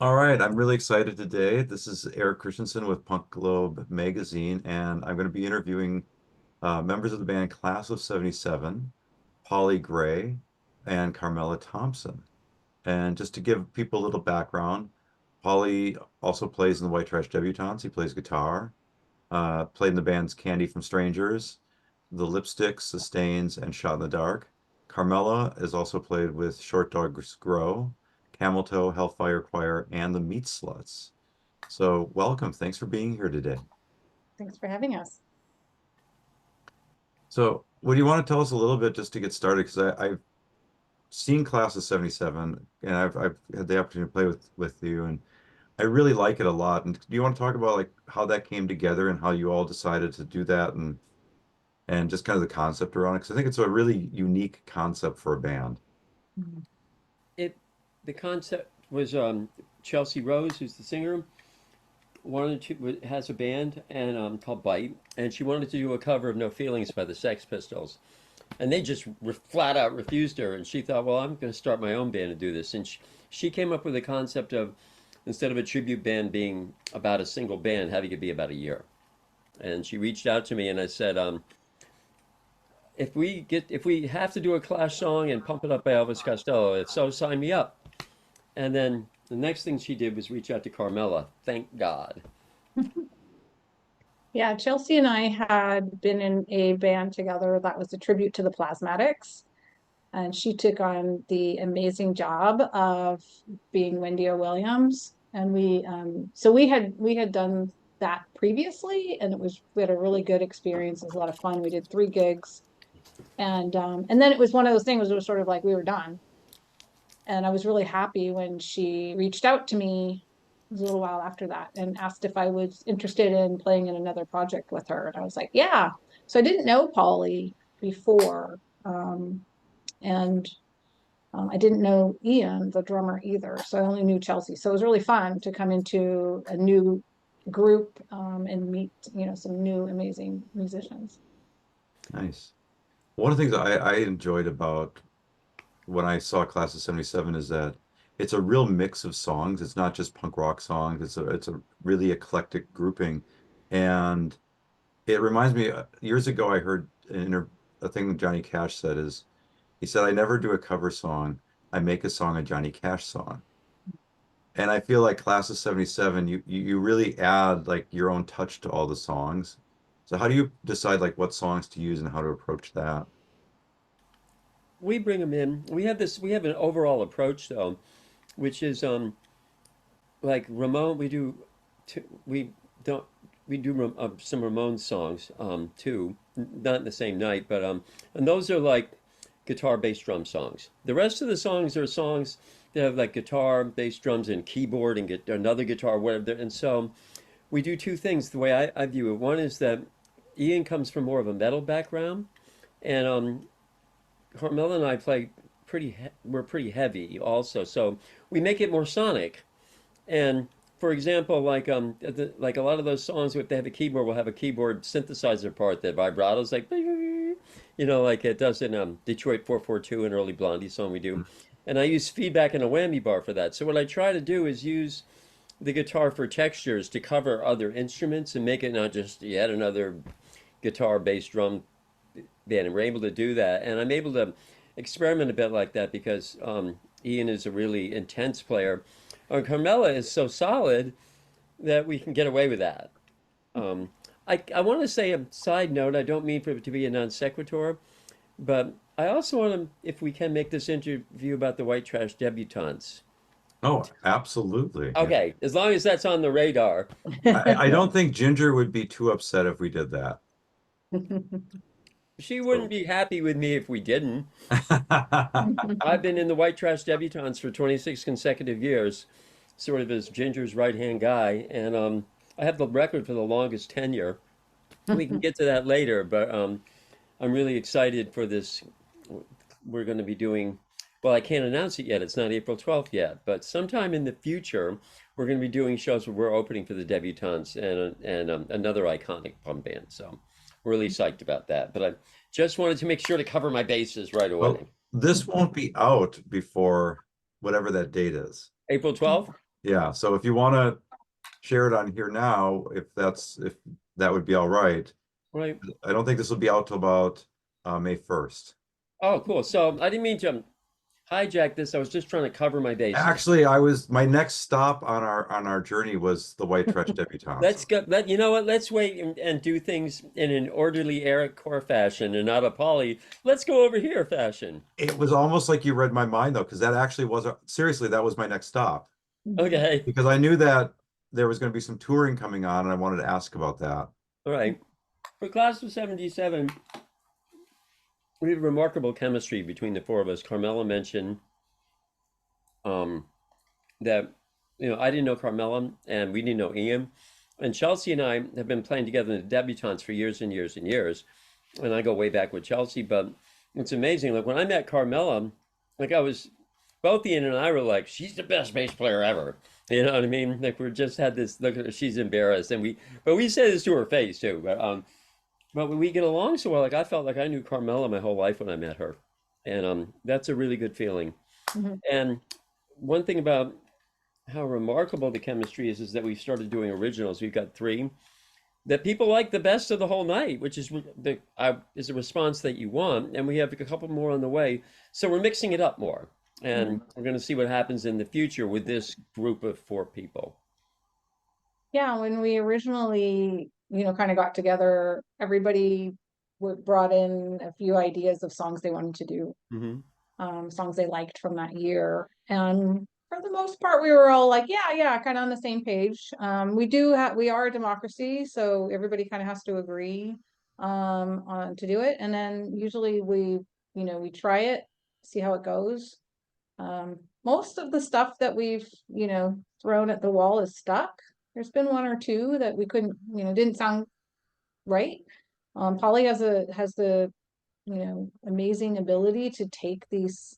All right, I'm really excited today. This is Erik Christensen with Punk Globe Magazine, and I'm going to be interviewing members of the band Class of 77, Pauli Gray, and Carmela Thompson. And just to give people a little background, Pauli also plays in the White Trash Debutantes. He plays guitar, played in the bands Candy from Strangers, The Lipsticks, The Stains, and Shot in the Dark. Carmela has also played with Short Dogs Grow, Camel Toe, Hellfire Choir, and the Meat Sluts. So welcome. Thanks for being here today. Thanks for having us. So what do you want to tell us a little bit just to get started? Because I've seen Class of 77 and I've had the opportunity to play with you and I really like it a lot. And do you want to talk about like how that came together and how you all decided to do that and just kind of the concept around it? Because I think it's a really unique concept for a band. Mhm. It the concept was Chelsea Rose, who's the singer, wanted to has a band and called Bite, and she wanted to do a cover of No Feelings by the Sex Pistols, and they just flat out refused her. And she thought, well, I'm going to start my own band and do this. And she came up with the concept of instead of a tribute band being about a single band, having it be about a year. And she reached out to me, and I said, if we have to do a Clash song and pump it up by Elvis Costello, if so, sign me up. And then the next thing she did was reach out to Carmela. Thank God. Yeah, Chelsea and I had been in a band together that was a tribute to the Plasmatics, and she took on the amazing job of being Wendy O. Williams. And so we had done that previously, and we had a really good experience. It was a lot of fun. We did 3 gigs, and then it was one of those things. It was sort of like we were done, and I was really happy when she reached out to me a little while after that and asked if I was interested in playing in another project with her. And I was like, yeah. So I didn't know Pauli before. And I didn't know Ian, the drummer, either. So I only knew Chelsea. So it was really fun to come into a new group and meet, some new amazing musicians. Nice. One of the things I enjoyed about when I saw Class of 77 is that it's a real mix of songs. It's not just punk rock songs. It's a really eclectic grouping. And it reminds me, years ago I heard a thing that Johnny Cash said is he said, I never do a cover song. I make a song, a Johnny Cash song. And I feel like Class of 77, you really add like your own touch to all the songs. So how do you decide like what songs to use and how to approach that? We bring them in. We have an overall approach though, which is like Ramon. We don't we do some Ramon songs too, not in the same night, but and those are like guitar, bass, drum songs. The rest of the songs are songs that have like guitar, bass, drums, and keyboard, and get another guitar, whatever. And so we do two things. The way I view it, one is that Ian comes from more of a metal background, and Carmela and I play we're pretty heavy also, so we make it more sonic. And for example, like a lot of those songs, if they have a keyboard, will have a keyboard synthesizer part that vibratos like like it does in Detroit 442, an early Blondie song we do. And I use feedback and a whammy bar for that. So what I try to do is use the guitar for textures to cover other instruments and make it not just yet another guitar, bass, drum band. And we're able to do that. And I'm able to experiment a bit like that because Ian is a really intense player. And Carmela is so solid that we can get away with that. Um, I want to say a side note. I don't mean for it to be a non sequitur, but I also want to, if we can, make this interview about the White Trash Debutantes. Oh, absolutely. Yeah. Okay, as long as that's on the radar. I don't think Ginger would be too upset if we did that. She So wouldn't be happy with me if we didn't. I've been in the White Trash Debutantes for 26 consecutive years, sort of as Ginger's right-hand guy, and I have the record for the longest tenure. We can get to that later, but I'm really excited for this. We're going to be doing, well, I can't announce it yet. It's not April 12th yet, but sometime in the future, we're going to be doing shows where we're opening for the Debutantes and another iconic punk band. So we're really psyched about that. But I just wanted to make sure to cover my bases right well, away. this won't be out before whatever that date is. April 12th? Yeah, so if you want to share it on here now, if that would be all right. Right. I don't think this will be out till about May 1st. Oh, cool. So I didn't mean to hijack this. I was just trying to cover my bases. Actually, my next stop on our journey was the White Trash Debutantes. Let's go. You know what? Let's wait and do things in an orderly Eric Core fashion and not a Pauli. Let's go over here fashion. It was almost like you read my mind though, because that actually was seriously, that was my next stop. Okay. Because I knew that there was going to be some touring coming on and I wanted to ask about that. All right. For class of 77, we have remarkable chemistry between the four of us. Carmela mentioned um, that, I didn't know Carmela and we didn't know Ian. And Chelsea and I have been playing together in the Debutantes for years and years and years. And I go way back with Chelsea, but it's amazing. Like when I met Carmela, both Ian and I were like, she's the best bass player ever. You know what I mean? Like we just had this look at her, she's embarrassed. But we said this to her face too. But when we get along so well, like I felt like I knew Carmela my whole life when I met her. And that's a really good feeling. Mhm. And one thing about how remarkable the chemistry is that we've started doing originals. We've got three that people like the best of the whole night, which is is a response that you want. And we have a couple more on the way. So we're mixing it up more. And we're going to see what happens in the future with this group of four people. Yeah, when we originally, kind of got together, everybody brought in a few ideas of songs they wanted to do, songs they liked from that year. And for the most part, we were all like, yeah, kind of on the same page. We are a democracy, so everybody kind of has to agree on to do it. And then usually we try it, see how it goes. Most of the stuff that we've, thrown at the wall is stuck. There's been one or two that we couldn't, didn't sound right. Polly has the, amazing ability to take these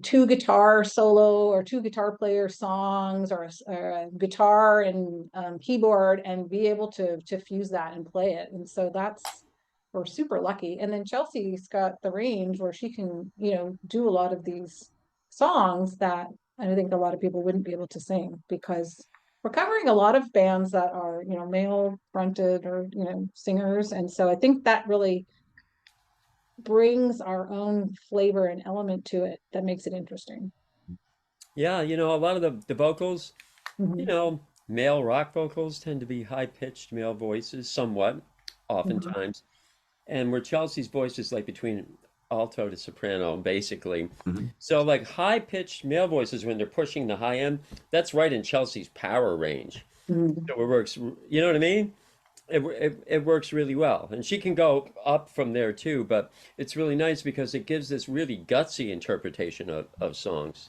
two guitar solo or two guitar player songs or a guitar and keyboard and be able to fuse that and play it. And so we're super lucky. And then Chelsea's got the range where she can, do a lot of these songs that I think a lot of people wouldn't be able to sing, because we're covering a lot of bands that are, male fronted or, singers. And so I think that really brings our own flavor and element to it that makes it interesting. Yeah, a lot of the vocals, Mhm. male rock vocals tend to be high-pitched male voices, somewhat, Mhm. oftentimes. And where Chelsea's voice is like between alto to soprano, basically. Mhm. So like high-pitched male voices when they're pushing the high end, that's right in Chelsea's power range. Mhm. So it works, you know what I mean? It works really well. And she can go up from there too, but it's really nice because it gives this really gutsy interpretation of songs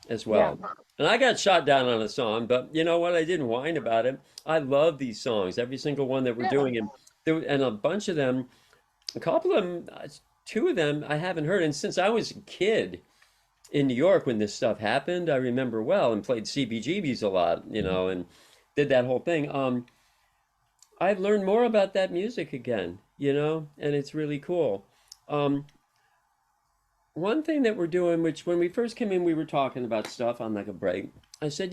as Yeah. well. And I got shot down on a song, but you know what? I didn't whine about it. I love these songs, every single one that we're Yeah. doing. And a bunch of them, a couple of them, two of them I haven't heard. And since I was a kid in New York when this stuff happened, I remember well and played CBGBs a lot, and did that whole thing. I've learned more about that music again, and it's really cool. Um, One thing that we're doing, which when we first came in, we were talking about stuff on like a break. I said,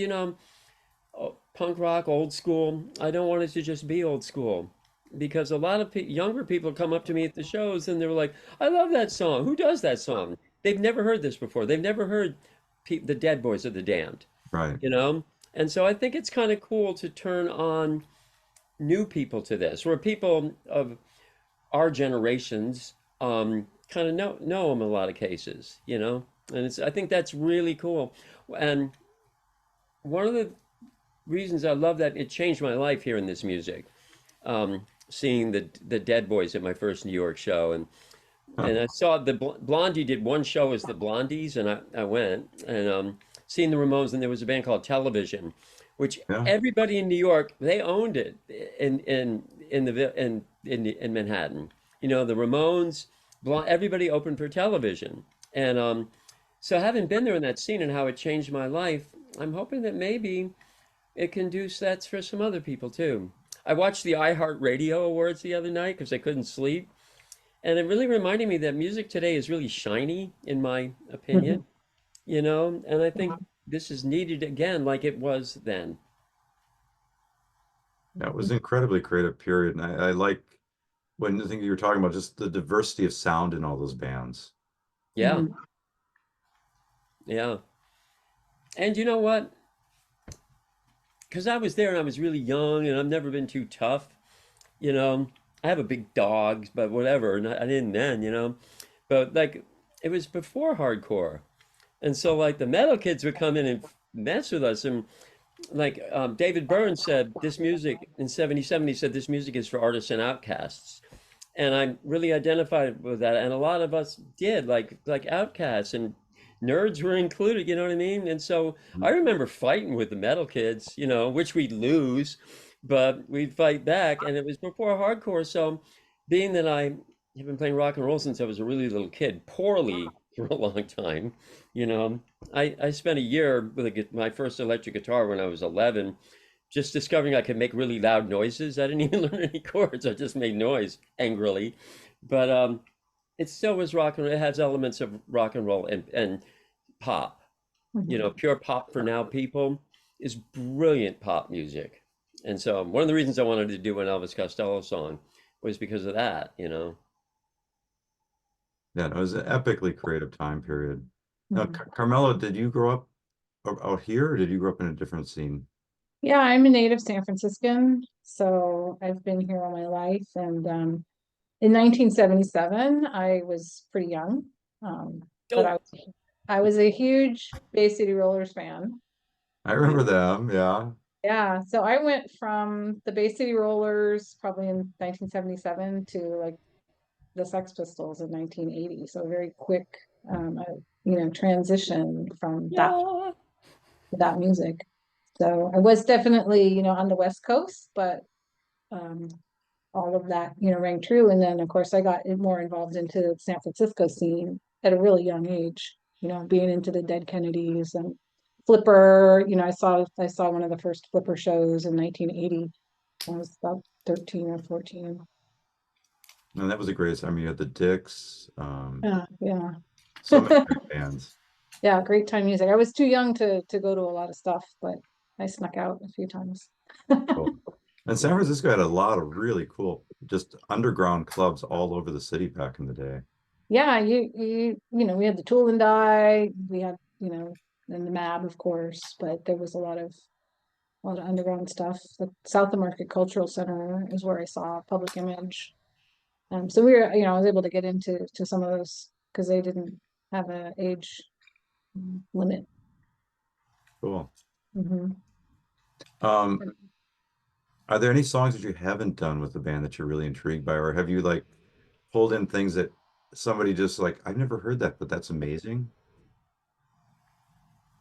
punk rock, old school, I don't want it to just be old school. Because a lot of younger people come up to me at the shows and they're like, I love that song. Who does that song? They've never heard this before. They've never heard the Dead Boys or the Damned, Right. And so I think it's kind of cool to turn on new people to this, where people of our generations kind of know them in a lot of cases, and I think that's really cool. And one of the reasons I love that, it changed my life hearing this music, seeing the Dead Boys at my first New York show, and I saw the Blondie did one show as the Blondies, and I went and seeing the Ramones, and there was a band called Television, which Yeah. everybody in New York, they owned it in Manhattan. The Ramones, everybody opened for Television, and so having been there in that scene and how it changed my life, I'm hoping that maybe it can do sets for some other people too. I watched the iHeartRadio Awards the other night because I couldn't sleep, and it really reminded me that music today is really shiny, in my opinion, and I think this is needed again like it was then. That was incredibly creative period. And I like when the thing you were talking about, just the diversity of sound in all those bands. Yeah, Mhm. yeah. And you know what? Because I was there and I was really young and I've never been too tough. You know, I have a big dog, but whatever. And I didn't then, you know. But like, it was before hardcore. And so, like, the metal kids would come in and mess with us. And, like, David Byrne said, this music in '77, he said, this music is for artists and outcasts. And I really identified with that. And a lot of us did, like outcasts and nerds were included, you know what I mean? And so I remember fighting with the metal kids, you know, which we'd lose, but we'd fight back. And it was before hardcore. So being that I have been playing rock and roll since I was a really little kid, poorly for a long time, you know, I spent a year with my first electric guitar when I was 11, just discovering I could make really loud noises. I didn't even learn any chords. I just made noise angrily. But it still was rock and roll. It has elements of rock and roll and pop. You know, Mhm. pure pop for now people is brilliant pop music. And so one of the reasons I wanted to do an Elvis Costello song was because of that, you know. Yeah, it was an epically creative time period. Now, Mhm. Carmelo, did you grow up out here or did you grow up in a different scene? Yeah, I'm a native San Franciscan, so I've been here all my life. And in 1977, I was pretty young, but Oh, I was a huge Bay City Rollers fan. I remember them, yeah. Yeah, so I went from the Bay City Rollers probably in 1977 to like the Sex Pistols in 1980. So a very quick, transition from that yeah. to that music. So I was definitely, on the West Coast, but um, all of that, rang true. And then, of course, I got more involved into the San Francisco scene at a really young age, being into the Dead Kennedys and Flipper. I saw one of the first Flipper shows in 1980. I was about 13 or 14. And that was the greatest. I mean, you had the Dicks, Yeah, yeah. so many great bands. Yeah, great time music. I was too young to go to a lot of stuff, but I snuck out a few times. Cool. And San Francisco had a lot of really cool, just underground clubs all over the city back in the day. Yeah, we had the Tool and Die, we had, and the Mab, of course, but there was a lot of underground stuff. The South of Market Cultural Center is where I saw Public Image. So we were, I was able to get into some of those because they didn't have a age limit. Cool. Hmm. Um, are there any songs that you haven't done with the band that you're really intrigued by, or have you like pulled in things that somebody just like, I've never heard that, but that's amazing?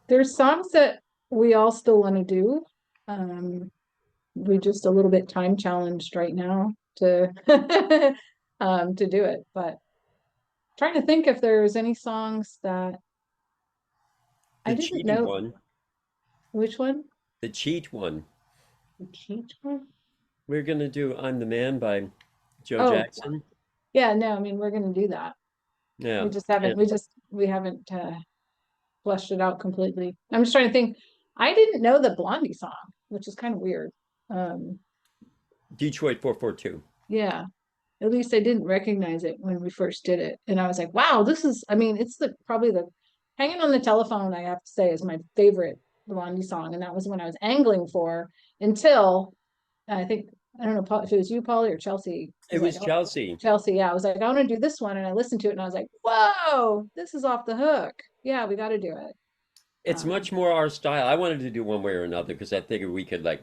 There's songs that we all still want to do. We just a little bit time challenged right now to to do it, but trying to think if there's any songs that I The didn't cheaty know. one. Which one? The cheat one. The cheat one? We're gonna do I'm the Man by Joe Oh, Jackson. yeah, no, I mean we're gonna do that. Yeah. We just haven't And we haven't fleshed it out completely. I'm just trying to think. I didn't know the Blondie song, which is kind of weird. Um, Detroit 442. yeah, at least I didn't recognize it when we first did it. And I was like, wow, I mean, it's probably the Hanging on the Telephone, I have to say, is my favorite Blondie song. And that was when I was angling for until I think, I don't know if it was you, Pauli, or Chelsea It was like, was oh, Chelsea. Chelsea, yeah. I was like, I want to do this one. And I listened to it and I was like, whoa, this is off the hook. Yeah, we got to do it. It's Um, much more our style. I wanted to do one way or another because I figured we could like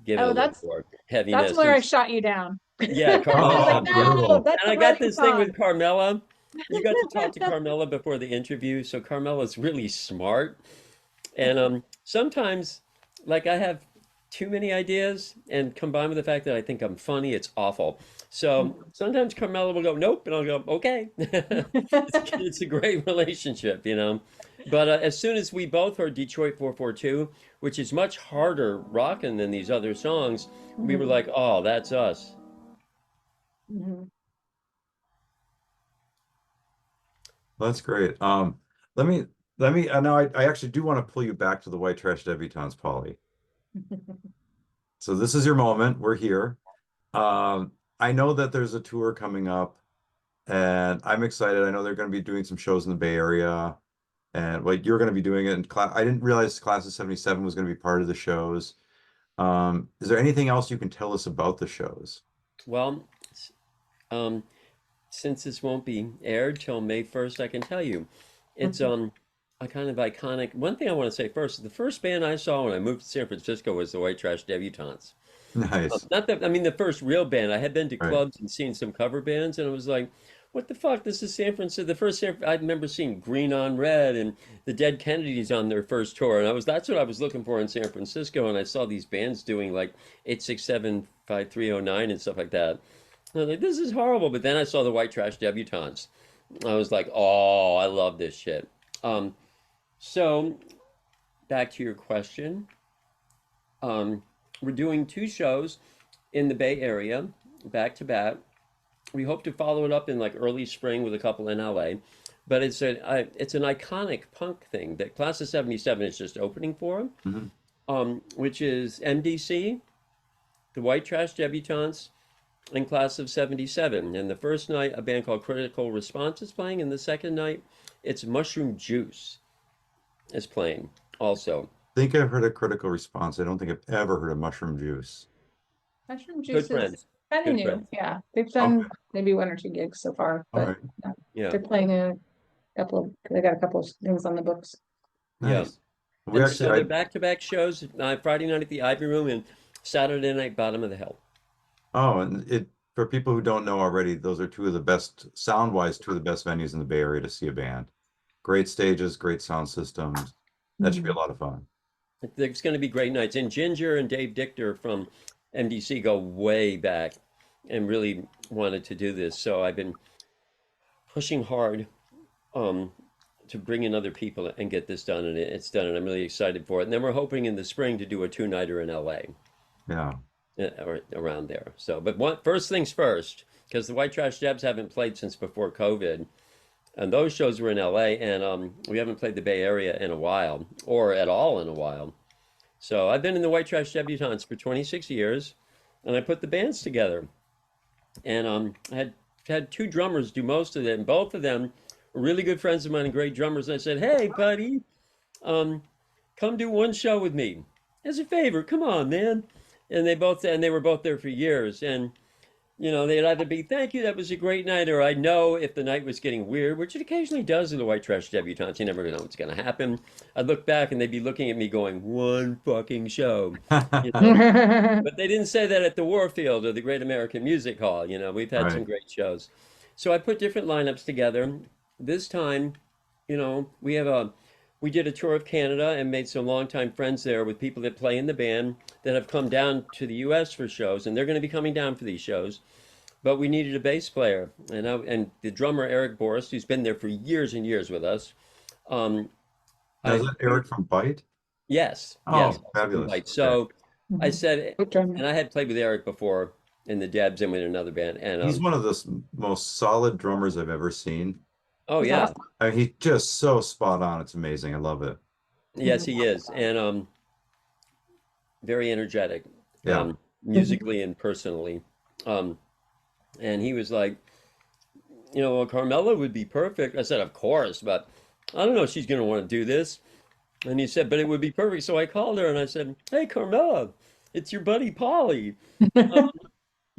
give it a oh, little that's more that's heaviness. where And I shot you down. yeah, I was like, Oh, Carmela. no, brutal. that's And the I got Blondie this thing song. with Carmela. You got to talk to Carmela before the interview. So Carmela's really smart. And sometimes, like, I have too many ideas, and combined with the fact that I think I'm funny, it's awful. So sometimes Carmela will go, nope, and I'll go, okay. It's a great relationship, you know. But as soon as we both heard Detroit 442, which is much harder rocking than these other songs, we were Mhm, like, oh, that's us. mhm. That's great. Let me let me, now I actually do want to pull you back to the White Trash Debutantes, Polly. So this is your moment. We're here. I know that there's a tour coming up, and I'm excited. I know they're going to be doing some shows in the Bay Area, and like you're going to be doing it in class. I didn't realize Class of '77 was going to be part of the shows. Is there anything else you can tell us about the shows? Well, um, since this won't be aired till May 1st, I can tell you. It's a kind of iconic. One thing I want to say first, the first band I saw when I moved to San Francisco was the White Trash Debutantes. Nice. Not that, I mean, the first real band. I had been to Right. clubs and seen some cover bands, and I was like, what the fuck? This is San Francisco. The first I remember seeing Green on Red and the Dead Kennedys on their first tour, and that's what I was looking for in San Francisco. And I saw these bands doing like 8675309 and stuff like that. And I was like, this is horrible. But then I saw the White Trash Debutantes. I was like, oh, I love this shit. Um, so back to your question. Um, we're doing two shows in the Bay Area, back to back. We hope to follow it up in like early spring with a couple in LA. But it's an iconic punk thing that Class of '77 is just opening for, Mhm. which is MDC, the White Trash Debutantes, and Class of '77. And the first night, a band called Critical Response is playing, and the second night, it's Mushroom Juice is playing also. I think I've heard a Critical Response. I don't think I've ever heard of Mushroom Juice. Mushroom Good Juice is friends, kind of good new. friends. Yeah, they've Okay. done maybe one or two gigs so far, All but right. yeah, Yeah, they're playing a couple of, they got a couple of things on the books. yeah. Nice. We And actually, so they're back-to-back shows, Friday night at the Ivy Room and Saturday night, Bottom of the Hill. and for people who don't know already, those are two of the best, sound-wise, two of the best venues in the Bay Area to see a band. Great stages, great sound systems. That should be a Mhm. lot of fun. There's going to be great nights. And Ginger and Dave Dichter from MDC go way back and really wanted to do this. So I've been pushing hard um, to bring in other people and get this done. And it's done. And I'm really excited for it. And then we're hoping in the spring to do a two-nighter in LA Yeah. or around there. So, but first things first, because the White Trash Debs haven't played since before COVID. And those shows were in LA. And we haven't played the Bay Area in a while or at all in a while. So I've been in the White Trash Debutantes for 26 years, and I put the bands together. And I had two drummers do most of it, and both of them were really good friends of mine and great drummers. And I said, "Hey, buddy, um, come do one show with me as a favor. Come on, man." And they were both there for years. And they'd either be, thank you, that was a great night, or I know if the night was getting weird, which it occasionally does in the White Trash Debutantes. You never know what's going to happen. I'd look back and they'd be looking at me going, one fucking show, you know. But they didn't say that at the Warfield or the Great American Music Hall. We've had some Right. great shows. So I put different lineups together. This time, we did a tour of Canada and made some longtime friends there with people that play in the band that have come down to the US for shows, and they're going to be coming down for these shows. But we needed a bass player, and the drummer Erik Boris, who's been there for years and years with us. Um, Now, is I that Eric from Bite? Yes, yes, Oh, fabulous. right. Okay. So I said, Good drummer. and I had played with Erik before in the Debs and with another band, and He's one of the most solid drummers I've ever seen. oh He's yeah, awesome. I mean, he's just so spot on. It's amazing. I love it. yes he is, and very energetic, Yeah. musically and personally. Um, and he was like, well, Carmela would be perfect. I said, of course, but I don't know if she's going to want to do this. And he said, but it would be perfect. So I called her and I said, hey, Carmela, it's your buddy Pauli.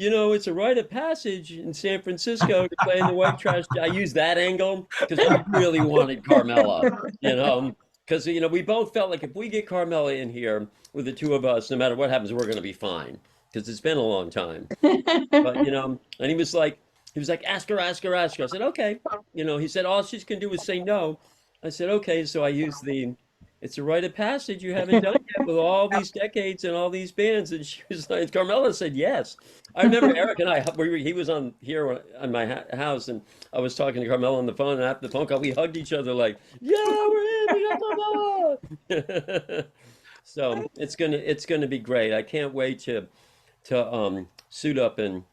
It's a rite of passage in San Francisco to play in the White Trash. I used that angle because we really wanted Carmela, because we both felt like if we get Carmela in here with the two of us, no matter what happens, we're going to be fine because it's been a long time. But and he was like, ask her, ask her, ask her. I said, okay. He said all she's can do is say no. I said, okay. So I used it's a rite of passage you haven't done yet with all these decades and all these bands. And she was like, Carmela said yes. I remember Erik and I, he was on here on my house, and I was talking to Carmela on the phone, and after the phone call, we hugged each other like, yeah, we're in, we got Carmela. So it's gonna be great. I can't wait to suit up and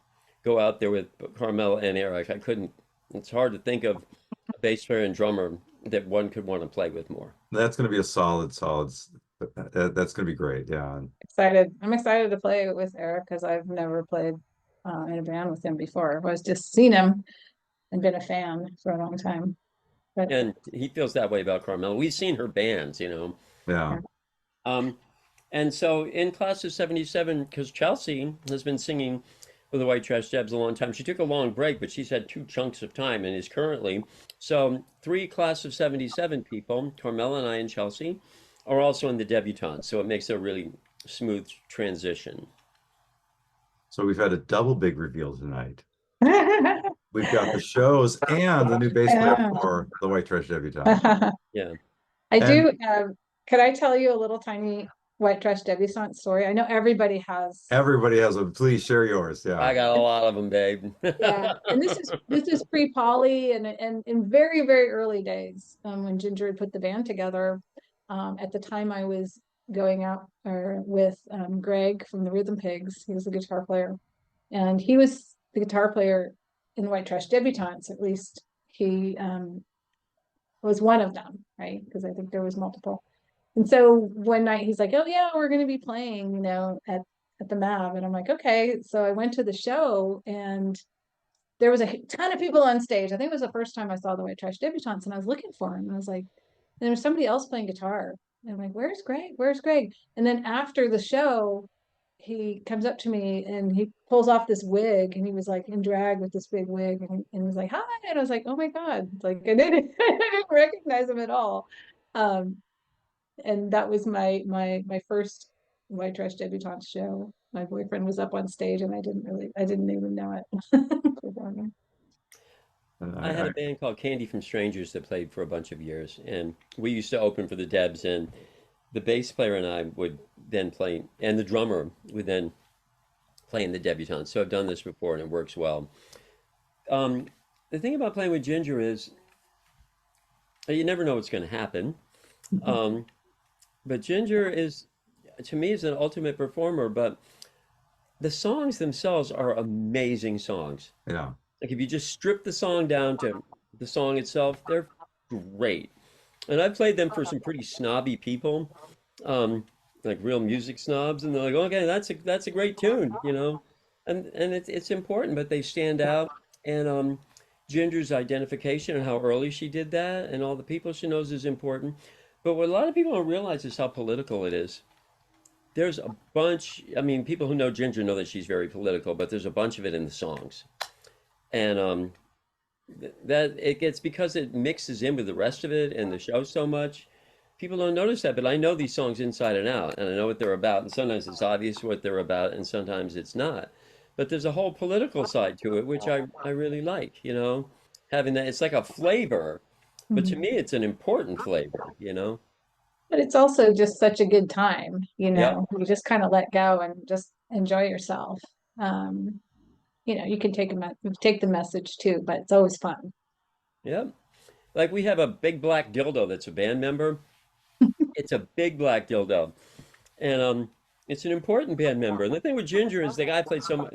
go out there with Carmela and Erik. I couldn't. It's hard to think of a bass player and drummer that one could want to play with more. That's going to be a solid. That's going to be great. Yeah. Excited. I'm excited to play with Eric because I've never played in a band with him before. I've always just seen him and been a fan for a long time. But And he feels that way about Carmela. We've seen her bands, you know. Yeah. Um, and so in class of 77, because Chelsea has been singing with the White Trash Debs a long time. She took a long break, but she's had 2 chunks of time and is currently. So 3 class of 77 people, Carmela and I and Chelsea, are also in the debutantes. So it makes a really smooth transition. So we've had a double big reveal tonight. We've got the shows and the new bass player Yeah. for the White Trash Debutante. Yeah. I And do. Could I tell you a little tiny White Trash debutante story? I know everybody has. everybody has one. Please share yours. I Yeah. got a lot of them, babe. Yeah, and this is pre-Pauli and in very, very early days, when Ginger had put the band together. At the time I was going out with Greg from the Rhythm Pigs. He was the guitar player, and he was the guitar player in the White Trash Debutantes. At least he was one of them, right? Because I think there was multiple. And so one night he's like, "Oh yeah, we're going to be playing, at the Mav," and I'm like, "Okay." So I went to the show, and there was a ton of people on stage. I think it was the first time I saw the White Trash Debutantes, and I was looking for him. I was like, and there was somebody else playing guitar. And I'm like, "Where's Greg? Where's Greg?" And then after the show, he comes up to me and he pulls off this wig, and he was like in drag with this big wig, and he was like, "Hi." And I was like, "Oh my God." Like I didn't, I didn't recognize him at all. Um, and that was my first White Trash Debutante show. My boyfriend was up on stage, and I didn't even know it. Performing. And I had a band called Candy from Strangers that played for a bunch of years, and we used to open for the Debs, and the bass player and I would then play, and the drummer would then play in the debutantes. So I've done this before, and it works well. Um, the thing about playing with Ginger is you never know what's going to happen. Um, but Ginger is, to me, is an ultimate performer. But the songs themselves are amazing songs. yeah. Like if you just strip the song down to the song itself, they're great. And I've played them for some pretty snobby people, um, like real music snobs, and they're like, "Okay, that's a great tune," you know, and it's important, but they stand out. And Ginger's identification and how early she did that, and all the people she knows is important. But what a lot of people don't realize is how political it is. There's a bunch. I mean, people who know Ginger know that she's very political, but there's a bunch of it in the songs, and that it gets because it mixes in with the rest of it and the show so much. People don't notice that, but I know these songs inside and out, and I know what they're about. And sometimes it's obvious what they're about, and sometimes it's not. But there's a whole political side to it, which I really like, you know, having that. It's like a flavor, but to Mhm. me, it's an important flavor, you know? But it's also just such a good time, Yep, you just kind of let go and just enjoy yourself. Um, you can take the message too, but it's always fun. yep. Like we have a big black dildo that's a band member. It's a big black dildo. And it's an important band member. And the thing with Ginger is the guy played so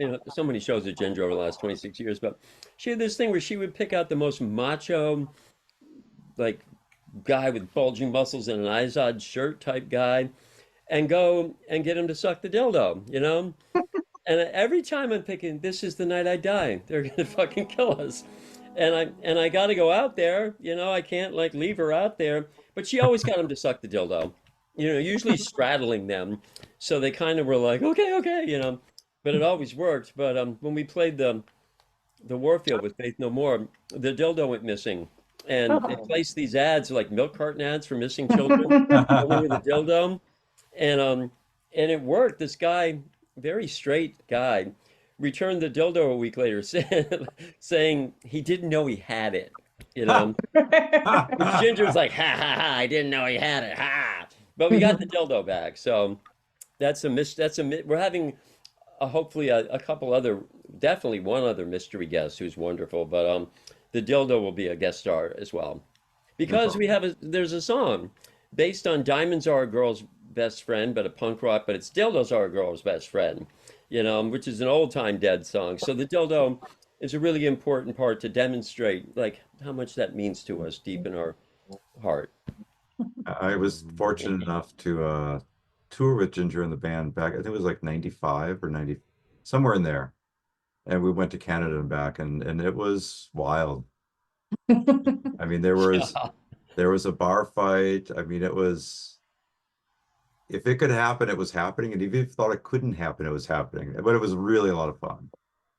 many shows with Ginger over the last 26 years, but she had this thing where she would pick out the most macho, like guy with bulging muscles and an Izod shirt type guy and go and get him to suck the dildo, you know? And every time I'm thinking, this is the night I die. They're gonna fucking kill us. And I gotta go out there, you know, I can't like leave her out there. But she always got him to suck the dildo. You know, usually straddling them. So they kind of were like, okay, okay, you know. But it always worked. But when we played the Warfield with Faith No More, the dildo went missing. And they Oh. placed these ads like milk carton ads for missing children, only with a dildo. And and it worked. This guy, very straight guy, returned the dildo a week later, saying he didn't know he had it. You know, which Ginger was like, ha ha ha! I didn't know he had it, ha! But we got the dildo back, so that's a mis. We're having hopefully a couple other, definitely one other mystery guest who's wonderful, but the dildo will be a guest star as well That's because awesome. there's a song based on Diamonds Are a Girl's Best Friend, but a punk rock, but it's Dildos Are a Girl's Best Friend, you know, which is an old time Dead song. So the dildo is a really important part to demonstrate like how much that means to us deep in our heart. I was fortunate enough to tour with Ginger and the band back, I think it was like 95 or 90, somewhere in there. And we went to Canada and back and it was wild. I mean, Yeah. there was a bar fight. I mean, it was if it could happen, it was happening. And even if you thought it couldn't happen, it was happening. But it was really a lot of fun.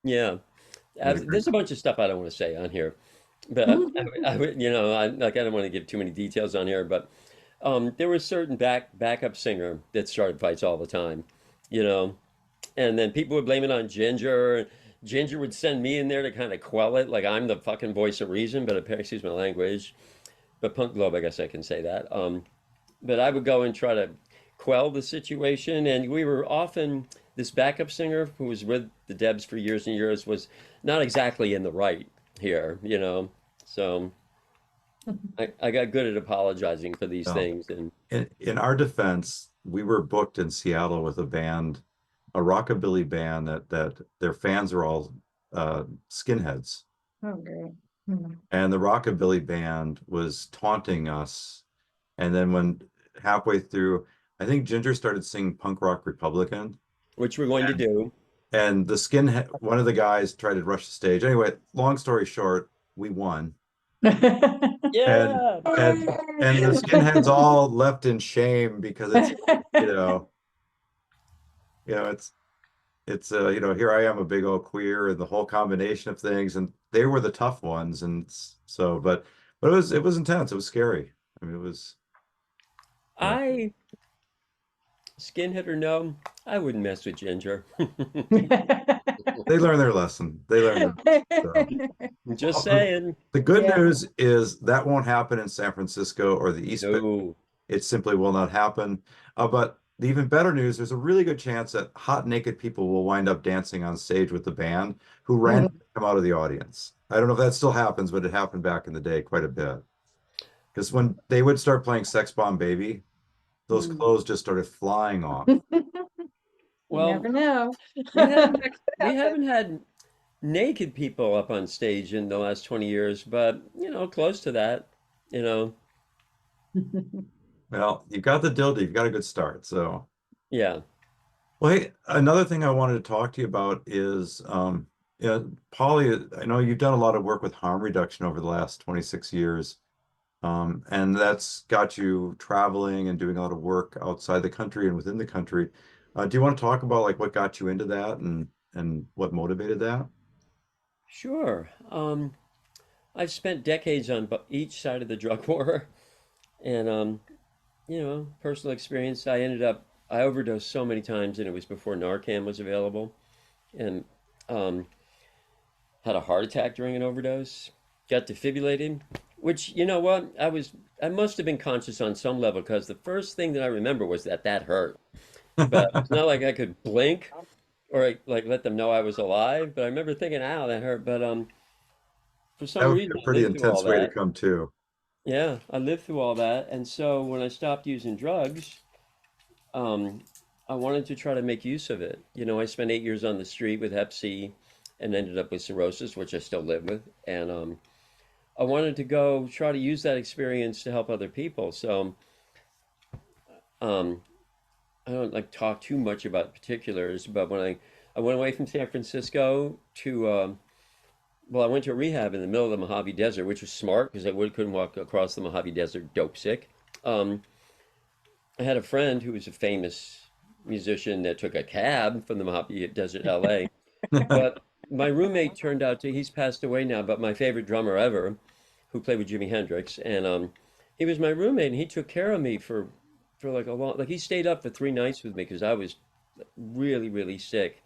Yeah. We had a great There's a bunch of stuff I don't want to say on here, but like I don't want to give too many details on here, but there was a certain backup singer that started fights all the time, you know, and then people would blame it on Ginger. Ginger would send me in there to kind of quell it, like I'm the fucking voice of reason, but apparently, excuse my language, but Punk Globe, I guess I can say that. But I would go and try to quell the situation, and we were often this backup singer who was with the Debs for years and years was not exactly in the right here, you know. So I got good at apologizing for these well. things, and In our defense, we were booked in Seattle with a band, a rockabilly band that their fans are all skinheads. Oh, great. Mhm. And the rockabilly band was taunting us. And then when halfway through, I think Ginger started singing Punk Rock Republican. which we're going to do. And the skinhead, one of the guys tried to rush the stage. Anyway, long story short, we won. And Yeah. and the skinheads all left in shame because it's, you know, it's here I am, a big old queer, and the whole combination of things, and they were the tough ones, and so, but it was intense. It was scary. I mean, it was, yeah. I skinhead or no, I wouldn't mess with Ginger. They learned their lesson. They learned their lesson. So. Just Well, saying. the good Yeah. news is that won't happen in San Francisco or the East Bay. No. It simply will not happen. But the even better news, there's a really good chance that hot naked people will wind up dancing on stage with the band who randomly come out of the audience. I don't know if that still happens, but it happened back in the day quite a bit. Because when they would start playing Sex Bomb Baby, those clothes just started flying off. You Well, never know. we haven't we haven't had naked people up on stage in the last 20 years, but close to that, you know. Well, you got the dildo, you've got a good start. So, Yeah. well, hey, another thing I wanted to talk to you about is, Pauli, I know you've done a lot of work with harm reduction over the last 26 years. And that's got you traveling and doing a lot of work outside the country and within the country. Do you want to talk about like what got you into that and what motivated that? Sure. I've spent decades on each side of the drug war, and personal experience. I overdosed so many times, and it was before Narcan was available, and um, had a heart attack during an overdose. Got defibrillated, which you know what? I must have been conscious on some level because the first thing that I remember was that hurt. But it's not like I could blink or like let them know I was alive. But I remember thinking, "Ow, that hurt." But for That some would be reason, a I pretty lived through all intense way to that. come to. Yeah, I lived through all that, and so when I stopped using drugs, um, I wanted to try to make use of it. I spent 8 years on the street with Hep C, and ended up with cirrhosis, which I still live with, and I wanted to go try to use that experience to help other people. So um, I don't like talk too much about particulars, but when I went away from San Francisco to well, I went to rehab in the middle of the Mojave Desert, which was smart because couldn't walk across the Mojave Desert dope sick. Um, I had a friend who was a famous musician that took a cab from the Mojave Desert, LA. But my roommate turned out to, he's passed away now, but my favorite drummer ever, who played with Jimi Hendrix. And he was my roommate, and he took care of me for like a long, like he stayed up for 3 nights with me because I was really, really sick.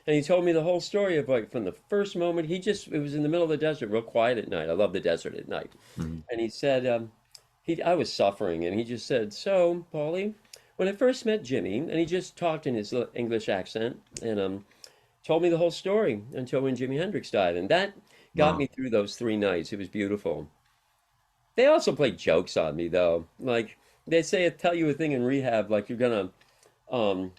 And he told me the whole story of like from the first moment, it was in the middle of the desert, real quiet at night. I love the desert at night. Mhm. And he said, I was suffering, and he just said, "So, Paulie, when I first met Jimmy," and he just talked in his English accent, and told me the whole story until when Jimi Hendrix died, and that got Wow. me through those 3 nights. It was beautiful. They also played jokes on me, though. Like they say, tell you a thing in rehab, like you're gonna, um,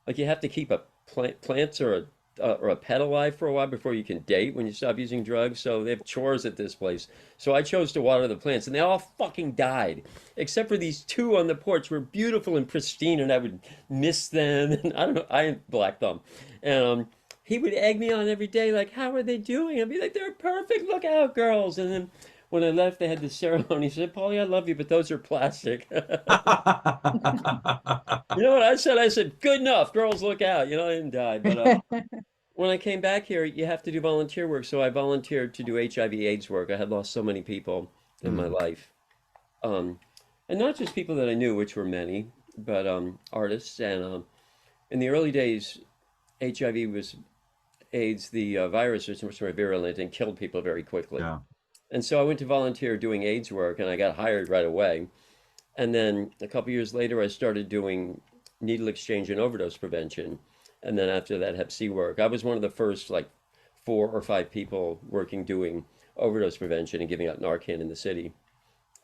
like you have to keep a plants or or a pet alive for a while before you can date when you stop using drugs. So they have chores at this place. So I chose to water the plants, and they all fucking died, except for these two on the porch were beautiful and pristine, and I would miss them. And I don't know, I had black thumb, and he would egg me on every day, like, "How are they doing?" I'd be like, "They're perfect. Look out, girls!" And then when I left, they had this ceremony. He said, "Paulie, I love you, but those are plastic." You know what I said? I said, "Good enough, girls, look out." You know, I didn't die, but when I came back here, you have to do volunteer work. So I volunteered to do HIV/AIDS work. I had lost so many people in my Mm, life. Um, and not just people that I knew, which were many, but artists. And in the early days, HIV was AIDS, the virus was much more virulent and killed people very quickly. yeah. And so I went to volunteer doing AIDS work, and I got hired right away. And then a couple years later, I started doing needle exchange and overdose prevention. And then after that, Hep C work. I was one of the first, like, 4 or 5 people working doing overdose prevention and giving out Narcan in the city.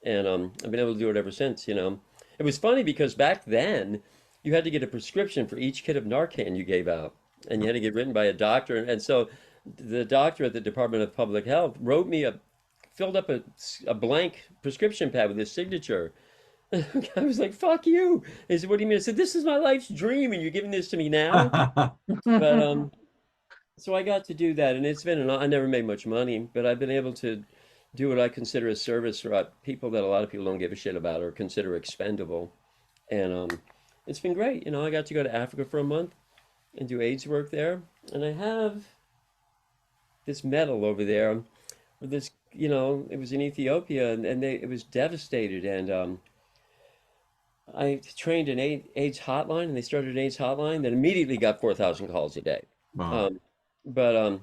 And I've been able to do it ever since, you know. It was funny because back then, you had to get a prescription for each kit of Narcan you gave out. And you had to get written by a doctor. And so the doctor at the Department of Public Health wrote me filled up a blank prescription pad with his signature. I was like, "Fuck you." He said, "What do you mean?" I said, "This is my life's dream, and you're giving this to me now." But so I got to do that, and it's been I never made much money, but I've been able to do what I consider a service for people that a lot of people don't give a shit about or consider expendable, and it's been great. You know, I got to go to Africa for a month and do AIDS work there, and I have this medal over there with this. You know, it was in Ethiopia, and it was devastated, and I trained an AIDS hotline, and they started an AIDS hotline that immediately got 4,000 calls a day. Wow. Um, but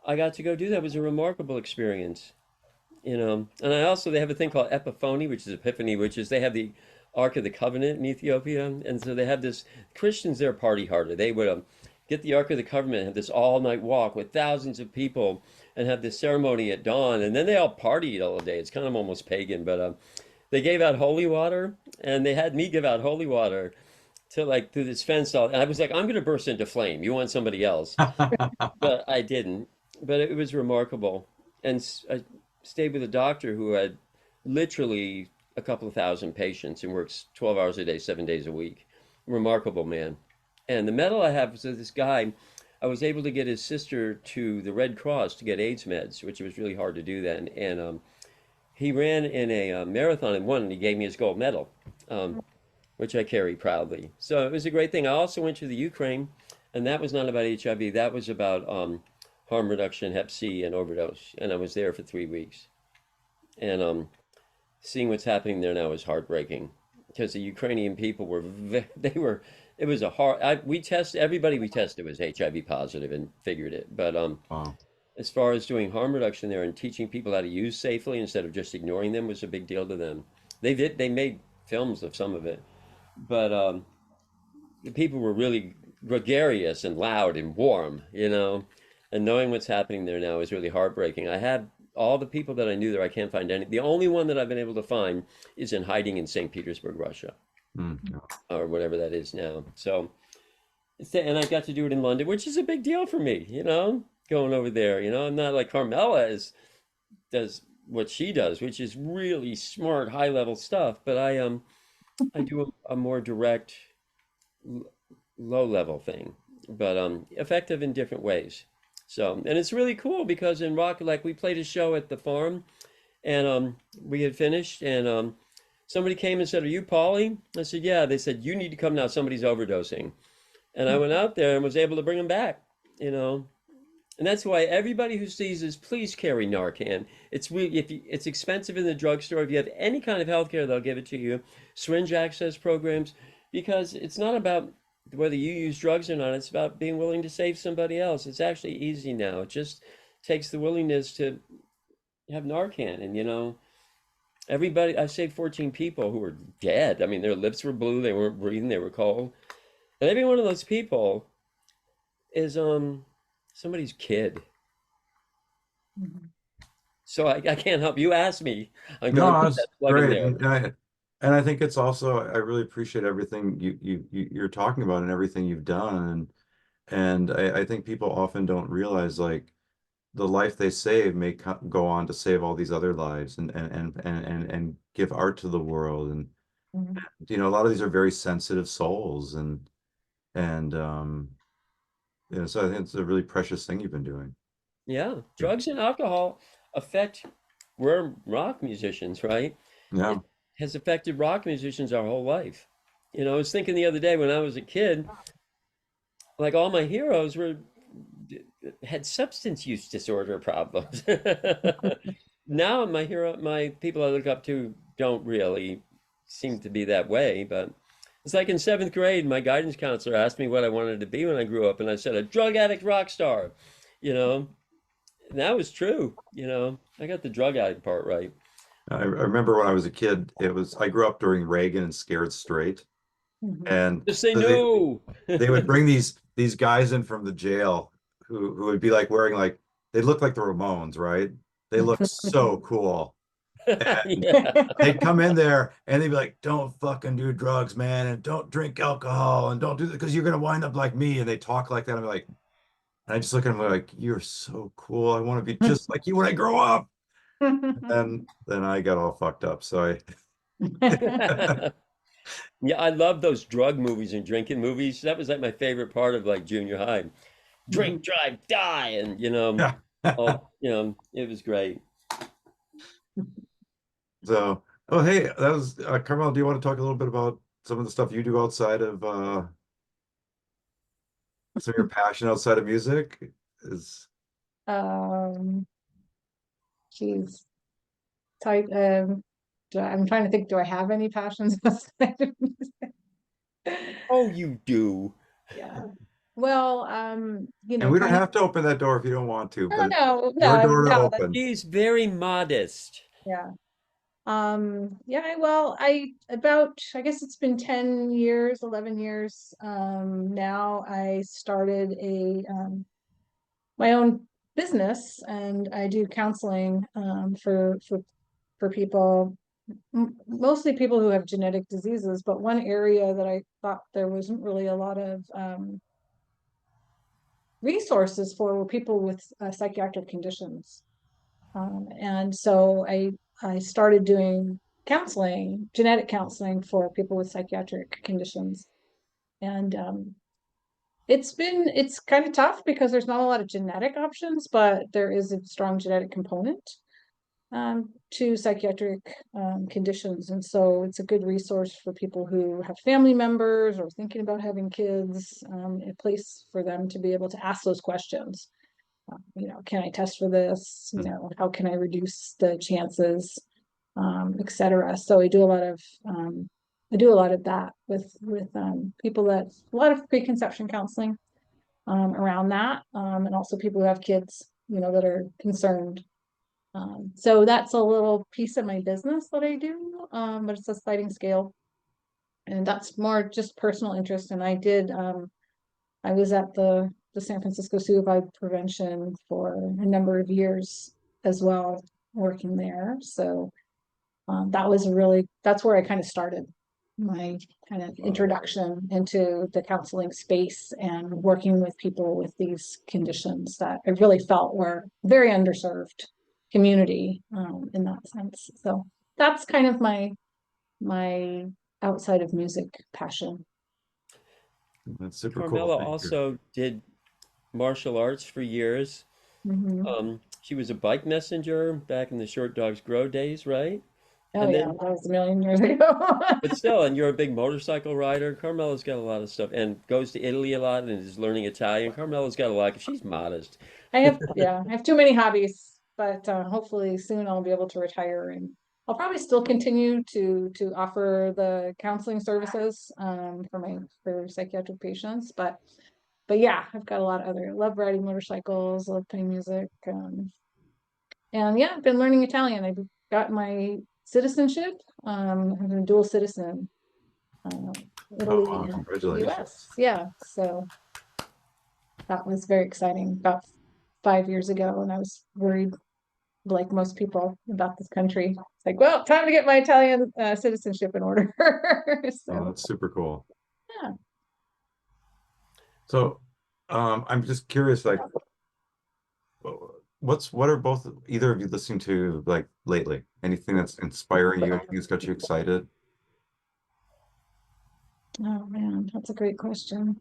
I got to go do that. It was a remarkable experience, you know. And I also, they have a thing called Epiphany, which is Epiphany, which is they have the Ark of the Covenant in Ethiopia. And so they have this, Christians there party harder. They would get the Ark of the Covenant, have this all night walk with thousands of people, and have this ceremony at dawn. And then they all partied all day. It's kind of almost pagan, but they gave out holy water, and they had me give out holy water to like through this fence. And I was like, "I'm going to burst into flame. You want somebody else?" But I didn't. But it was remarkable. And I stayed with a doctor who had literally a couple of thousand patients and works 12 hours a day, 7 days a week. Remarkable man. And the medal I have is of this guy. I was able to get his sister to the Red Cross to get AIDS meds, which was really hard to do then. And he ran in a marathon and won, and he gave me his gold medal, which I carry proudly. So it was a great thing. I also went to the Ukraine, and that was not about HIV. That was about harm reduction, Hep C, and overdose. And I was there for 3 weeks. And seeing what's happening there now is heartbreaking because the Ukrainian people it was a hard, everybody we tested was HIV positive and figured it. But Wow. as far as doing harm reduction there and teaching people how to use safely instead of just ignoring them was a big deal to them. They made films of some of it, but the people were really gregarious and loud and warm, you know. And knowing what's happening there now is really heartbreaking. I have all the people that I knew there. I can't find any. The only one that I've been able to find is in hiding in St. Petersburg, Russia, Mm, or whatever that is now. So, and I got to do it in London, which is a big deal for me, you know, going over there. You know, I'm not like Carmela does what she does, which is really smart, high level stuff. But I do a more direct, low level thing, but effective in different ways. So, and it's really cool because in rock, like we played a show at the farm, and we had finished, and somebody came and said, "Are you Paulie?" I said, "Yeah." They said, "You need to come now. Somebody's overdosing." And I went out there and was able to bring him back, you know. And that's why everybody who sees this, please carry Narcan. It's really, it's expensive in the drugstore. If you have any kind of health care, they'll give it to you. Syringe access programs, because it's not about whether you use drugs or not. It's about being willing to save somebody else. It's actually easy now. It just takes the willingness to have Narcan. And, you know, everybody, I saved 14 people who were dead. I mean, their lips were blue. They weren't breathing. They were cold. And every one of those people is somebody's kid. Mhm. So I can't help you. Ask me. I'm going to no, put that's that plug in great. there. And I think it's also, I really appreciate everything you're talking about and everything you've done. And I think people often don't realize like the life they save may go on to save all these other lives and give art to the world. And Mhm. a lot of these are very sensitive souls and so I think it's a really precious thing you've been doing. Yeah, drugs and alcohol affect, we're rock musicians, right? Yeah. It has affected rock musicians our whole life. I was thinking the other day when I was a kid, like all my heroes had substance use disorder problems. Now my people I look up to don't really seem to be that way, but it's like in seventh grade, my guidance counselor asked me what I wanted to be when I grew up, and I said a drug addict rock star. You know, and that was true. I got the drug addict part right. I remember when I was a kid, I grew up during Reagan and Scared Straight. Mhm. And Just say so no. they would bring these guys in from the jail who would be like wearing like they look like the Ramones, right? They look so cool. And Yeah. they'd come in there and they'd be like, don't fucking do drugs, man, and don't drink alcohol and don't do that because you're gonna wind up like me. And they talk like that. I'm like, and I just look at them like, you're so cool. I want to be just like you when I grow up. And then I got all fucked up. So Yeah, I love those drug movies and drinking movies. That was like my favorite part of like junior high. Drink, drive, die, and yeah. all it was great. So, oh, hey, that was Carmel. Do you want to talk a little bit about some of the stuff you do outside of some of your passion outside of music? Is Um, geez, tight. I'm trying to think, do I have any passions outside of music? Oh, you do. Yeah. Well, and we don't kind of, have to open that door if you don't want to, no, but it's no, your no, door to no, that, open. She's very modest. yeah. Yeah, well, I guess it's been 10 years, 11 years. Now I started my own business and I do counseling, for people, mostly people who have genetic diseases. But one area that I thought there wasn't really a lot of, resources for were people with psychiatric conditions. And so I started doing counseling, genetic counseling for people with psychiatric conditions. And it's kind of tough because there's not a lot of genetic options, but there is a strong genetic component to psychiatric conditions. And so it's a good resource for people who have family members or thinking about having kids, a place for them to be able to ask those questions. Can I test for this? How can I reduce the chances, etc. So I do a lot of that with people that a lot of preconception counseling around that, and also people who have kids, that are concerned. So that's a little piece of my business that I do, but it's a sliding scale, and that's more just personal interest. And I was at the San Francisco Suicide Prevention for a number of years as well, working there. So that's where I kind of started my kind of introduction into the counseling space and working with people with these conditions that I really felt were very underserved community, in that sense. So that's kind of my outside of music passion. That's super cool. Carmela Thank you. also did martial arts for years. Mhm. She was a bike messenger back in the Short Dogs Grow days, right? Oh And yeah, then, that was a million years ago. but still, and you're a big motorcycle rider. Carmela's got a lot of stuff and goes to Italy a lot and is learning Italian. Carmela's got a lot. She's modest. I have too many hobbies, but hopefully soon I'll be able to retire, and I'll probably still continue to offer the counseling services for psychiatric patients. But yeah, I've got a lot of other love riding motorcycles, love playing music, and yeah, I've been learning Italian. I've got my citizenship. I'm a dual citizen, uh, Oh, Italy wow, and congratulations. US. Yeah, so that was very exciting about 5 years ago, and I was worried, like most people, about this country. It's like, well, time to get my Italian citizenship in order. Oh, So that's super cool. yeah. So I'm just curious, like, what are both either of you listening to like lately? Anything that's inspiring you? Anything that's got you excited? Oh man, that's a great question.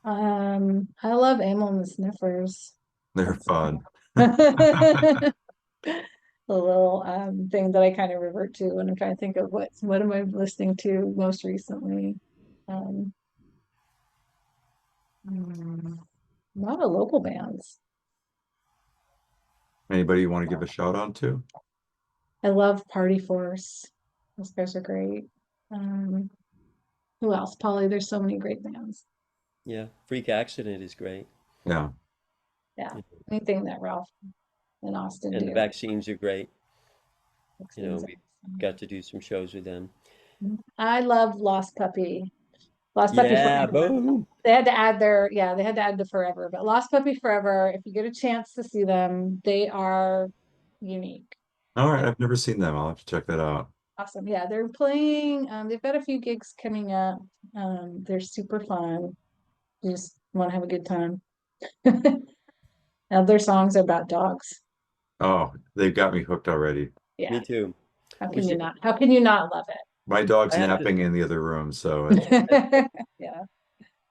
I love Amyl and the Sniffers. They're That's fun. the little thing that I kind of revert to when I'm trying to think of what am I listening to most recently. Um, mm, a lot of local bands. Anybody you want to give a shout out to? I love Party Force. Those guys are great. Um, who else? Pauli, there's so many great bands. Yeah, Freak Accident is great. Yeah. Yeah. Yeah. Anything that Ralph and Austin And the do. Vaccines are great. You know, Vaccines are we awesome. got to do some shows with them. I love Lost Puppy. Lost Puppy Yeah, Forever. boom. They had to add they had to add the Forever, but Lost Puppy Forever, if you get a chance to see them, they are unique. All right, They're I've never seen them. I'll have to check that out. awesome. Yeah, they're playing, they've got a few gigs coming up. They're super fun. You just want to have a good time. Now their songs are about dogs. Oh, they've got me hooked already. Me Yeah. too. How We can you should, not? How can you not love My dog's I have to, napping in the other room, so it's it? Yeah,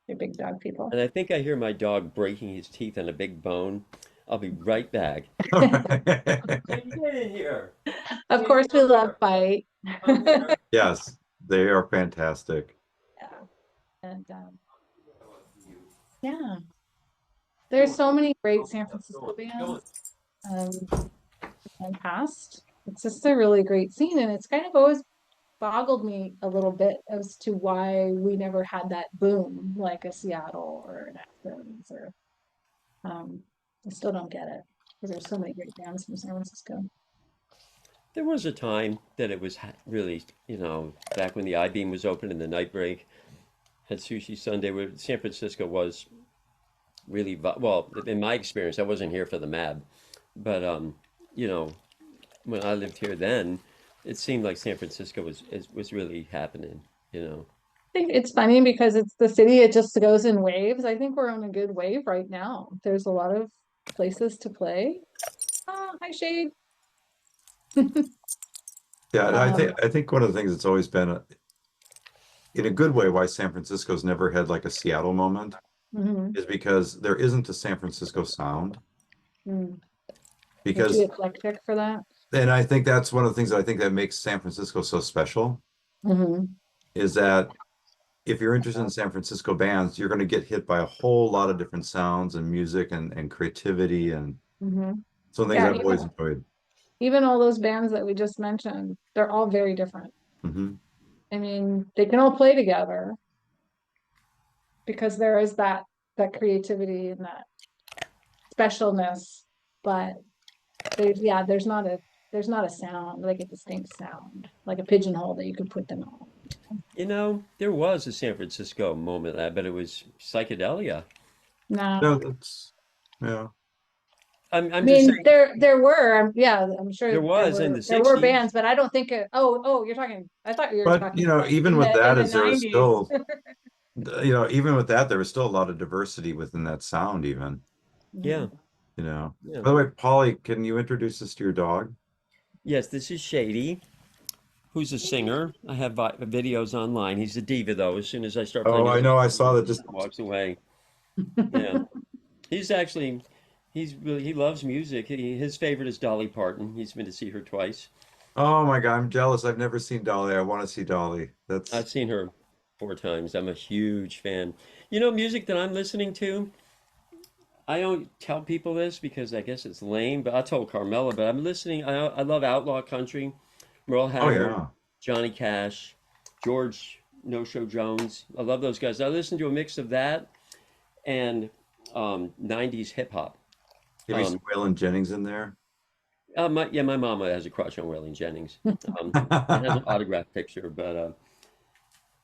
they're big dog people. and I think I hear my dog breaking his teeth on a big bone. I'll be right back. all right. Get in here. Of Hey, course, we come love here. Bite. Come here. Yes, they are fantastic. Yeah. And yeah, there's so many great San Francisco Go on. bands um and past. It's just a really great scene, and it's kind of always boggled me a little bit as to why we never had that boom like a Seattle or an Athens or um I still don't get it because there's so many great bands from San Francisco. There was a time that it was really, back when the I-beam was open and the night break had Sushi Sunday, where San Francisco was really, well, in my experience, I wasn't here for the MAB, but, you know, when I lived here then, it seemed like San Francisco was really happening, you know. I think it's funny because it's the city, it just goes in waves. I think we're on a good wave right now. There's a lot of places to play. Hi Shade. Yeah, and Um, I think one of the things that's always been in a good way why San Francisco's never had like a Seattle moment mhm, is because there isn't a San Francisco sound. mm. You're too Because, eclectic for that. and I think that's one of the things that I think that makes San Francisco so special Hmm. is that if you're interested in San Francisco bands, you're going to get hit by a whole lot of different sounds and music and creativity and Hmm. some things Yeah, I've always enjoyed. even all those bands that we just mentioned, they're all very different. Hmm. I mean, they can all play together because there is that creativity and that specialness, but there's not a sound, like a distinct sound, like a pigeonhole that you could put them on. There was a San Francisco moment, I bet it was psychedelia. No, No, that's yeah. I'm I just mean saying, there were, yeah, I'm sure there was in the there were 60s. bands, but I don't think you're talking. I thought you were But talking even with in that, the is there was 90s. still, even with that, there was still a lot of diversity within that sound, even, Yeah, Mhm. yeah. By the way, Polly, can you introduce us to your dog? Yes, this is Shady, who's a singer. I have videos online. He's a diva, though. As soon as I start playing Oh, I music, know. I saw that. he Just walks away. Yeah, he's actually, he loves music. His favorite is Dolly Parton. He's been to see her twice. oh my God, I'm jealous. I've never seen Dolly. I want to see Dolly. That's I've seen her 4 times. I'm a huge fan. Music that I'm listening to, I don't tell people this because I guess it's lame, but I told Carmela, but I'm listening. I love outlaw country, Merle oh Haggard, yeah. Johnny Cash, George No Show Jones. I love those guys. I listen to a mix of that and 90s hip hop. Have you seen Um, Waylon Jennings in there? my mama has a crush on Waylon Jennings. And has an autograph picture, but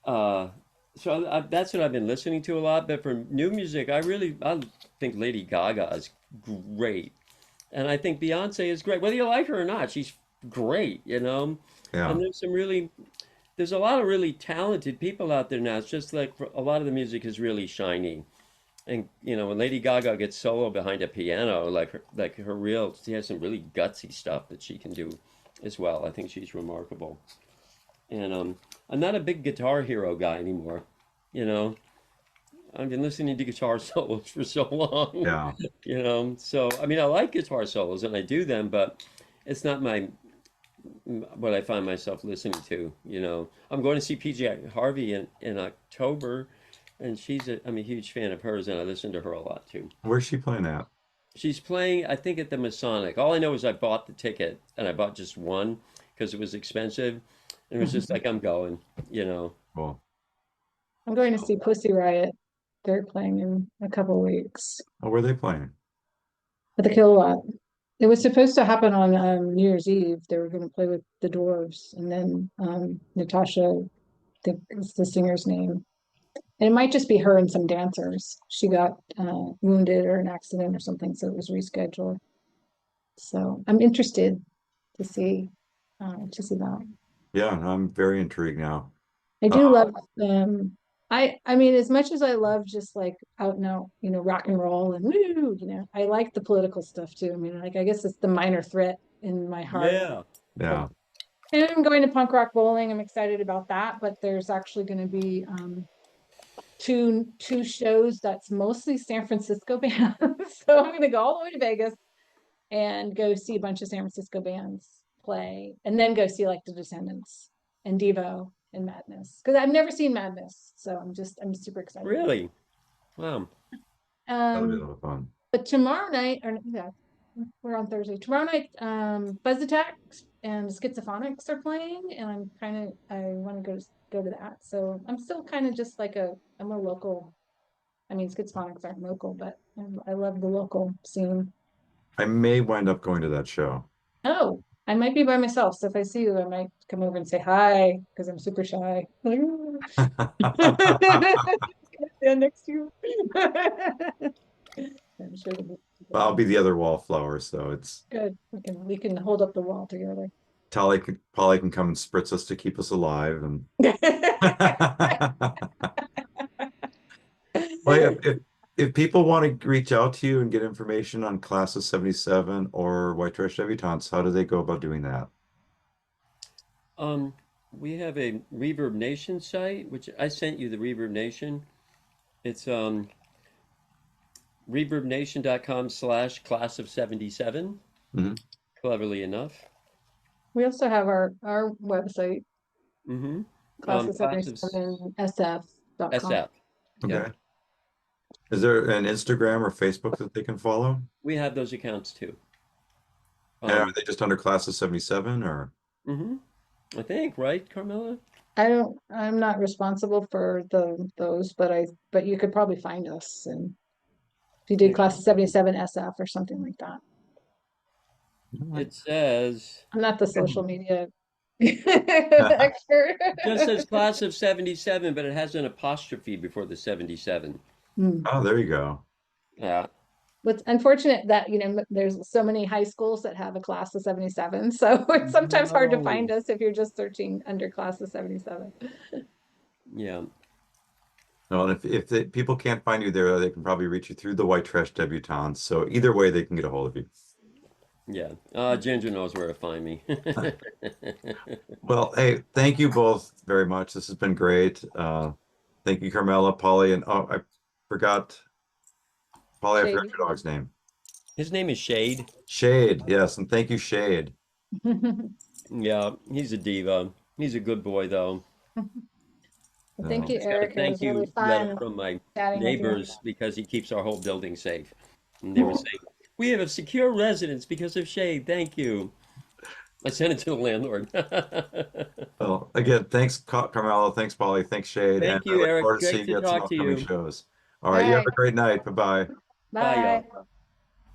Uh, so that's what I've been listening to a lot. But for new music, I think Lady Gaga is great, and I think Beyonce is great. Whether you like her or not, she's great. And Yeah. there's a lot of really talented people out there now. It's just like a lot of the music is really shiny, And when Lady Gaga gets solo behind a piano, she has some really gutsy stuff that she can do as well. I think she's remarkable. And I'm not a big Guitar Hero guy anymore. You know, I've been listening to guitar solos for so long. Yeah. So I mean, I like guitar solos and I do them, but it's not what I find myself listening to. I'm going to see PJ Harvey in October, and I'm a huge fan of hers, and I listen to her a lot too. Where's she playing at? She's playing, I think, at the Masonic. All I know is I bought the ticket, and I bought just one because it was expensive, and it was just like I'm going. Cool. I'm going to see Pussy Riot. They're playing in a couple weeks Oh, where are they playing? at the Kilowatt. It was supposed to happen on New Year's Eve. They were going to play with the Dwarves, and then Natasha, I think is the singer's name. And it might just be her and some dancers. She got wounded or an accident or something, so it was rescheduled. So I'm interested to see that. Yeah, I'm very intrigued now. I Uh, do love I mean as much as I love just like out and out, rock and roll and woo, I like the political stuff too. I mean, like I guess it's the minor threat in my heart. Yeah. yeah. And I'm going to punk rock bowling. I'm excited about that, but there's actually going to be two shows that's mostly San Francisco bands. So I'm going to go all the way to Vegas and go see a bunch of San Francisco bands play, and then go see like the Descendants and Devo and Madness because I've never seen Madness, so I'm super excited. Really? Wow. That'll be a Um, lot of fun. but tomorrow night, or yeah, we're on Thursday. Tomorrow night, Buzz Attacks and Schizophonics are playing, and I want to go to that. So I'm still kind of just like I'm a local. I mean, Schizophonics aren't local, but I love the local scene. I may wind up going to that show. Oh, I might be by myself. So if I see you, I might come over and say hi because I'm super shy. Stand next to you. I'm sure it'll be I'll be the other wallflower, so it's good. We can hold up the wall together. Polly can come and spritz us to keep us alive, and well, yeah, if people want to reach out to you and get information on Class of 77 or White Trash Debutantes, how do they go about doing that? Um, we have a Reverb Nation site, which I sent you the Reverb Nation. It's reverbnation.com/class of 77, Mhm. cleverly enough. We also have our website, Mm-hmm. class of Class of 77 sf.com. SF. Yeah. Okay. Is there an Instagram or Facebook that they can follow? We have those accounts too. And are Um, they just under Class of 77 or? hmm I think, right, Carmela? I'm not responsible for those, but you could probably find us, and if you did class of 77 SF or something like that. It says, I'm not the social media expert. it just says class of 77, but it has an apostrophe before the 77. Oh, there you go. Yeah. What's unfortunate that there's so many high schools that have a class of 77, so it's sometimes hard to find us if you're just searching under class of 77. Yeah. No, and if people can't find you there, they can probably reach you through the White Trash Debutantes. So either way, they can get a hold of you. Yeah. Ginger knows where to find me. Well, hey, thank you both very much. This has been great. Thank you, Carmela, Polly, and I forgot, Polly, I forgot Shady. your dog's name. His name is Shade. Shade, yes, and thank you, Shade. Yeah, he's a diva. He's a good boy, though. Well, thank you, Just gotta Eric. It thank was really you letter fun from my chatting with you. neighbors because he keeps our whole building safe. And they were saying, we have a secure residence because of Shade. Thank you. I sent it to the landlord. Well, again, thanks, Carmela, thanks, Polly, thanks, Shade, and Thank I you, look Eric. forward to Great seeing to you at some talk to upcoming you. shows. All All right, you have right. a great night. Bye-bye. Bye, Bye. y'all.